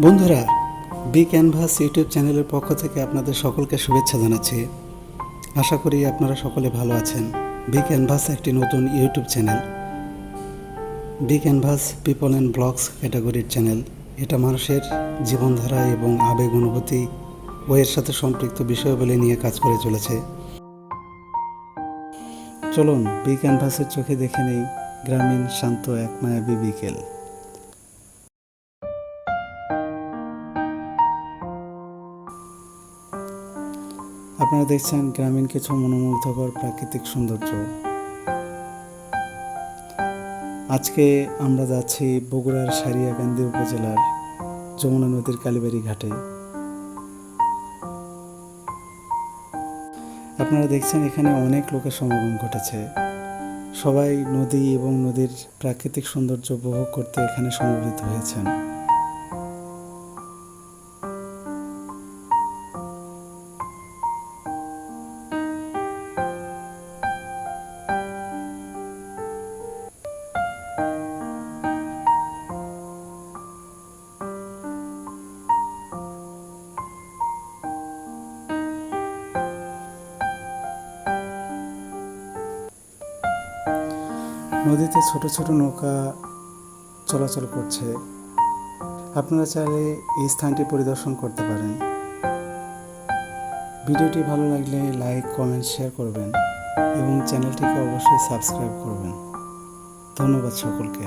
বন্ধুরা, B canvas YouTube চ্যানেলের পক্ষ থেকে আপনাদের সকলকে শুভেচ্ছা জানাচ্ছি। আশা করি আপনারা সকলে ভালো আছেন। বি ক্যানভাস একটি নতুন YouTube channel. B Canvas people and blogs ক্যাটাগরির চ্যানেল। এটা মানুষের জীবনধারা এবং আবেগ অনুভূতি ও এর সাথে সম্পৃক্ত বিষয়াবলী নিয়ে কাজ করে চলেছে। চলুন বি ক্যানভাসের চোখে দেখে নেই গ্রামীণ শান্ত এক মায়াবী বিকেল। আপনারা দেখছেন গ্রামীণ কিছু মনোমুগ্ধকর প্রাকৃতিক সৌন্দর্য। আজকে আমরা যাচ্ছি বগুড়ার সারিয়াকান্দি উপজেলার যমুনা নদীর কালীবাড়ি ঘাটে। আপনারা দেখছেন এখানে অনেক লোকের সমাগম ঘটেছে। সবাই নদী এবং নদীর প্রাকৃতিক সৌন্দর্য উপভোগ করতে এখানে সমবেত হয়েছেন। নদীতে ছোট ছোট নৌকা চলাচল করছে। আপনারা চাইলে এই স্থানটি পরিদর্শন করতে পারেন। ভিডিওটি ভালো লাগলে লাইক, কমেন্ট, শেয়ার করবেন এবং চ্যানেলটিকে অবশ্যই সাবস্ক্রাইব করবেন। ধন্যবাদ সকলকে।